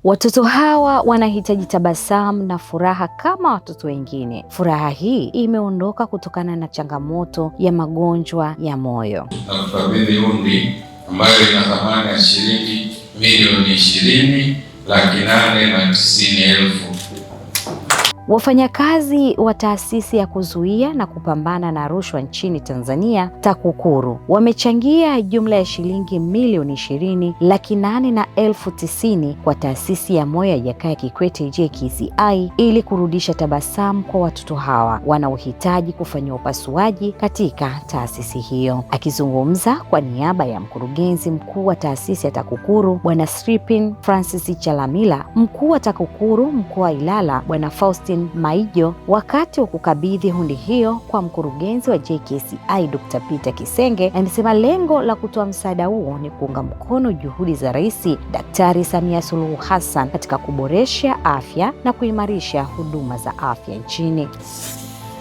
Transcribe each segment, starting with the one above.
Watoto hawa wanahitaji tabasamu na furaha kama watoto wengine. Furaha hii imeondoka kutokana na changamoto ya magonjwa ya moyo. Na kukabidhi hundi ambayo ina thamani ya shilingi milioni 20,890,000. Wafanyakazi wa taasisi ya kuzuia na kupambana na rushwa nchini Tanzania, TAKUKURU, wamechangia jumla ya shilingi milioni 20,890,000 kwa taasisi ya moyo ya Jakaya Kikwete JKCI ili kurudisha tabasamu kwa watoto hawa wanaohitaji kufanyiwa upasuaji katika taasisi hiyo. Akizungumza kwa niaba ya mkurugenzi mkuu wa taasisi ya TAKUKURU, Bwana Sripin Francis Chalamila, mkuu wa TAKUKURU mkoa wa Ilala, Bwana Faustin Maijo, wakati wa kukabidhi hundi hiyo kwa mkurugenzi wa JKCI Dr. Peter Kisenge, amesema lengo la kutoa msaada huo ni kuunga mkono juhudi za Rais Daktari Samia Suluhu Hassan katika kuboresha afya na kuimarisha huduma za afya nchini.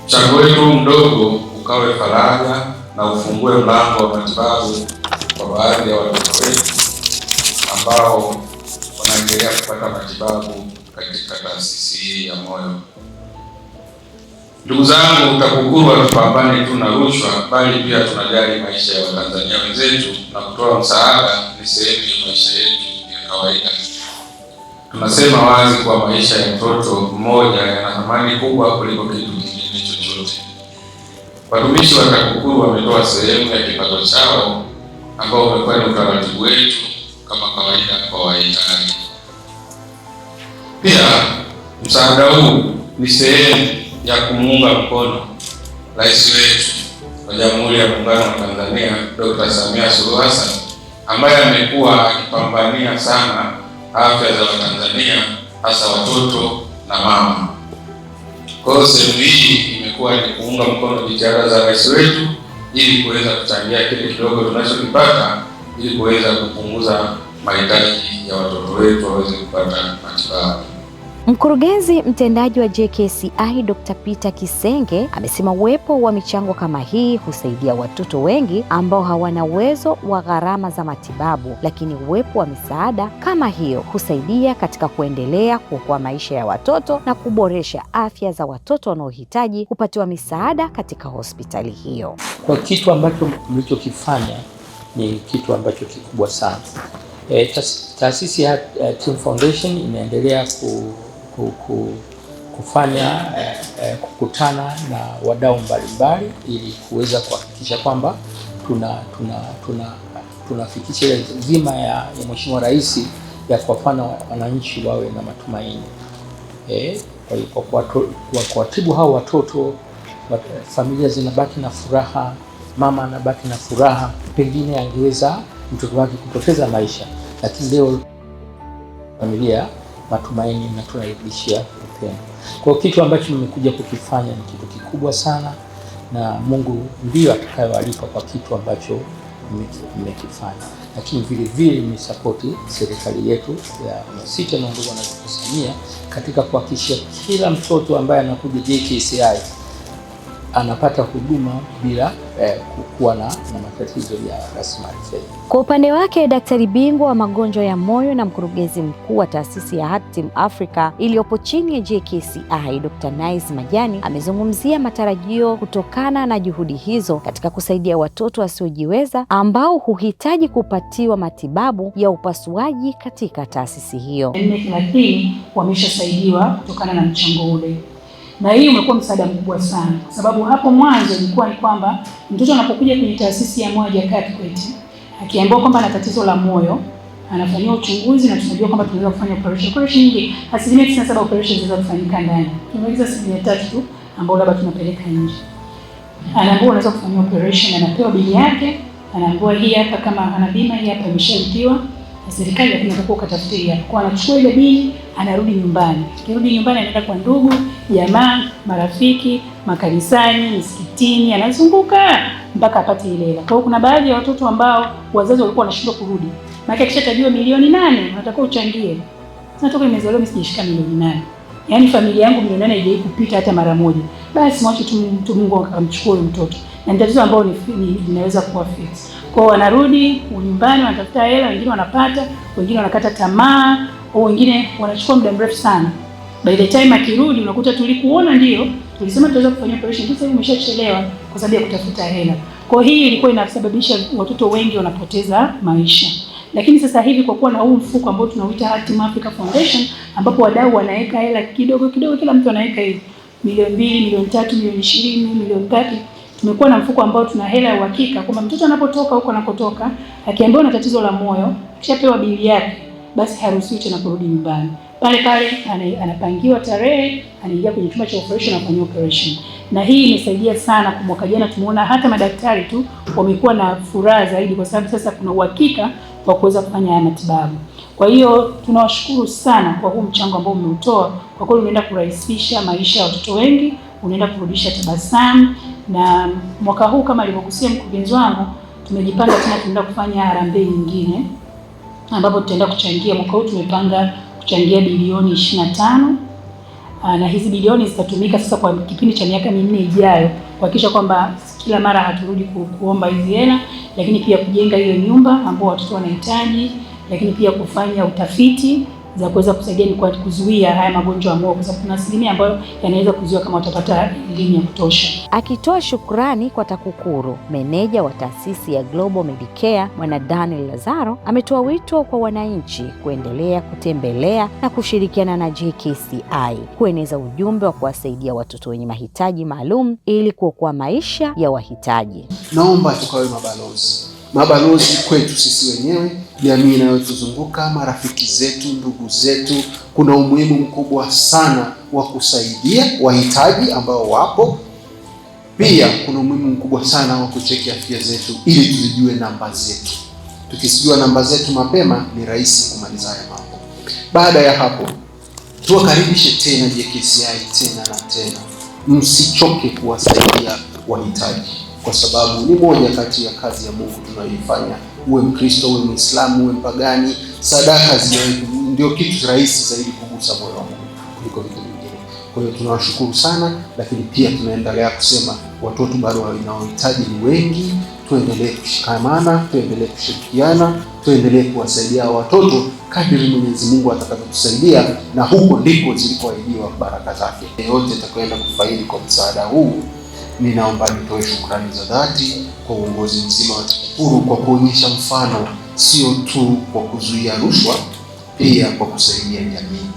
Mchango wetu mdogo ukawe faraja na ufungue mlango wa matibabu kwa baadhi ya watoto wetu ambao wanaendelea kupata matibabu katika taasisi hii ya moyo. Ndugu zangu, TAKUKURU hatupambane tu na rushwa, bali pia tunajali maisha ya Watanzania wenzetu, na kutoa msaada ni sehemu ya maisha yetu ya kawaida. Tunasema wazi kuwa maisha ya mtoto mmoja yana thamani kubwa kuliko kitu kingine chochote. Watumishi wa TAKUKURU wametoa sehemu ya kipato chao ambao umekuwa ni utaratibu wetu kama kawaida kwa wahitaji. Pia msaada huu ni sehemu ya kumuunga mkono Rais wetu wa Jamhuri ya Muungano wa Tanzania Dr. Samia Suluhu Hassan, ambaye amekuwa akipambania sana afya za Watanzania, hasa watoto na mama. Kwa hiyo sehemu hii imekuwa ni kuunga mkono jitihada za Rais wetu ili kuweza kuchangia kile kidogo tunachokipata ili kuweza kupunguza mahitaji ya watoto wetu waweze kupata matibabu. Mkurugenzi mtendaji wa JKCI Dr. Peter Kisenge amesema uwepo wa michango kama hii husaidia watoto wengi ambao hawana uwezo wa gharama za matibabu, lakini uwepo wa misaada kama hiyo husaidia katika kuendelea kuokoa maisha ya watoto na kuboresha afya za watoto wanaohitaji kupatiwa misaada katika hospitali hiyo. Kwa kitu ambacho mlichokifanya ni kitu ambacho kikubwa sana. Taasisi ya Team Foundation inaendelea kufanya kukutana na wadau mbalimbali ili kuweza kuhakikisha kwamba tunafikisha ile dhima ya Mheshimiwa Rais ya kuwafanya wananchi wawe na matumaini. Kwa hiyo kwa kuwatibu hao watoto, familia zinabaki na furaha, mama anabaki na furaha. Pengine angeweza mtoto wake kupoteza maisha, lakini leo familia matumaini na tunarudishia upendo. Kwa kitu ambacho mmekuja kukifanya ni kitu kikubwa sana, na Mungu ndiyo atakayewalipa kwa kitu ambacho mmekifanya. Lakini vile vile mmesapoti serikali yetu ya sita inaongozwa na Dkt. Samia katika kuhakikisha kila mtoto ambaye anakuja JKCI anapata huduma bila kuwa na matatizo ya rasilimali fedha. Kwa upande wake, daktari bingwa wa magonjwa ya moyo na mkurugenzi mkuu wa taasisi ya Heart Team Africa iliyopo chini ya JKCI Dr. Nice Majani amezungumzia matarajio kutokana na juhudi hizo katika kusaidia watoto wasiojiweza ambao huhitaji kupatiwa matibabu ya upasuaji katika taasisi hiyo. 430 wameshasaidiwa kutokana na mchango ule. Na hii umekuwa msaada mkubwa sana, kwa sababu hapo mwanzo ilikuwa ni kwamba mtoto anapokuja kwenye taasisi ya moyo ya Jakaya Kikwete akiambiwa kwamba ana tatizo la moyo, anafanyiwa uchunguzi na tunajua kwamba tunaweza kufanya operation nyingi. 97% operation zinaweza kufanyika ndani. Tumaliza 3 tu ambao labda tunapeleka nje. Anaambiwa unaweza kufanya operation, anapewa bili yake, anaambiwa hii hapa, kama ana bima hii hapa imeshalipiwa na serikali, lakini atakuwa ukatafute hii hapa. Kwa anachukua ile bili, anarudi nyumbani. Akirudi nyumbani anaenda kwa ndugu, jamaa, marafiki, makanisani, misikitini, anazunguka mpaka apate ile hela. Kwa hiyo kuna baadhi ya watoto ambao wazazi walikuwa wanashindwa kurudi. Maana akishatajiwa milioni 8 unatakiwa uchangie. Sasa toka nimezaliwa mimi sijashika milioni 8. Yaani familia yangu milioni 8 haijawahi kupita hata mara moja. Basi mwache tu Mungu akamchukue mtoto. Na tatizo ambao linaweza kuwa fix. Kwa hiyo wanarudi nyumbani, wanatafuta hela, wengine wanapata, wengine wanakata tamaa, au wengine wanachukua muda mrefu sana. By the time akirudi unakuta tulikuona ndio, tulisema tutaweza kufanya operation, sasa hivi umeshachelewa kwa sababu ya kutafuta hela. Kwa hiyo ilikuwa inasababisha watoto wengi wanapoteza maisha. Lakini sasa hivi kwa kuwa na huu mfuko ambao tunauita Heart Africa Foundation, ambapo wadau wanaweka hela kidogo kidogo, kila mtu anaweka hivi milioni 2, milioni 3, milioni 20, milioni ngapi. Tumekuwa na mfuko ambao tuna hela ya uhakika kwamba mtoto anapotoka huko anakotoka, akiambiwa na tatizo la moyo, kishapewa bili yake, basi haruhusiwi tena kurudi nyumbani. Pale pale anapangiwa tarehe, anaingia kwenye chumba cha operation na kufanya operation. Na hii imesaidia sana. Kwa mwaka jana tumeona hata madaktari tu wamekuwa na furaha zaidi, kwa sababu sasa kuna uhakika wa kuweza kufanya haya matibabu. Kwa hiyo tunawashukuru sana kwa huu mchango ambao mmeutoa. Kwa kweli unaenda kurahisisha maisha ya watoto wengi, unaenda kurudisha tabasamu. Na mwaka huu kama alivyogusia mkurugenzi wangu, tumejipanga tena tunaenda kufanya harambee nyingine ambapo tutaenda kuchangia. Mwaka huu tumepanga kuchangia bilioni 25, na hizi bilioni zitatumika sasa kwa kipindi cha miaka 4 ijayo kuhakikisha kwamba kila mara haturudi kuomba hizi hela, lakini pia kujenga hiyo nyumba ambao watoto wanahitaji, lakini pia kufanya utafiti za kuweza kusaidia ni kwa kuzuia haya magonjwa ya moyo, kwa sababu kuna asilimia ambayo yanaweza kuzuia kama watapata elimu ya kutosha. Akitoa shukrani kwa TAKUKURU, meneja wa taasisi ya Global Medicare Bwana Daniel Lazaro ametoa wito kwa wananchi kuendelea kutembelea na kushirikiana na JKCI kueneza ujumbe wa kuwasaidia watoto wenye mahitaji maalum ili kuokoa maisha ya wahitaji. Naomba tukawe mabalozi kwetu sisi wenyewe, jamii inayotuzunguka, marafiki zetu, ndugu zetu. Kuna umuhimu mkubwa sana wa kusaidia wahitaji ambao wapo. Pia kuna umuhimu mkubwa sana wa kucheki afya zetu ili tuzijue namba zetu. Tukisijua namba zetu mapema ni rahisi kumaliza haya mambo. Baada ya hapo, tuwakaribishe tena JKCI tena na tena. Msichoke kuwasaidia wahitaji, kwa sababu ni moja kati ya kazi ya Mungu tunayoifanya. Uwe Mkristo, uwe Muislamu, uwe mpagani, sadaka ndio kitu rahisi zaidi kugusa moyo wa Mungu kuliko vitu vingine. Kwa hiyo tunawashukuru sana, lakini pia tunaendelea kusema watoto bado wanaohitaji ni wengi. Tuendelee kushikamana, tuendelee kushirikiana, tuendelee kuwasaidia watoto kadri Mwenyezi Mungu atakavyotusaidia, na huko ndiko zilikoahidiwa baraka zake. Yote atakayoenda kufaidi kwa msaada huu, ninaomba nitoe shukrani za dhati kwa uongozi mzima wa TAKUKURU kwa kuonyesha mfano, sio tu kwa kuzuia rushwa, pia kwa kusaidia jamii.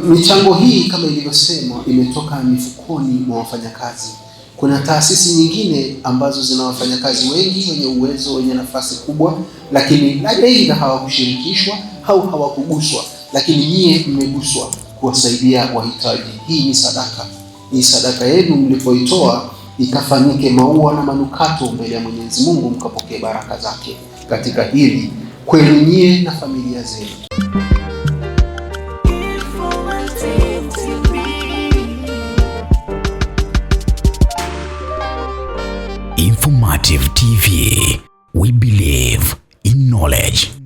Michango hii kama ilivyosemwa imetoka mifukoni mwa wafanyakazi. Kuna taasisi nyingine ambazo zina wafanyakazi wengi wenye uwezo, wenye nafasi kubwa, lakini aidha hawakushirikishwa au hawakuguswa, lakini nyie mmeguswa kuwasaidia wahitaji. Hii ni sadaka. Ni sadaka yenu mlipoitoa ikafanyike maua na manukato mbele ya Mwenyezi Mungu, mkapokea baraka zake katika hili kwenu nyie na familia zenu. Informative TV. We believe in knowledge.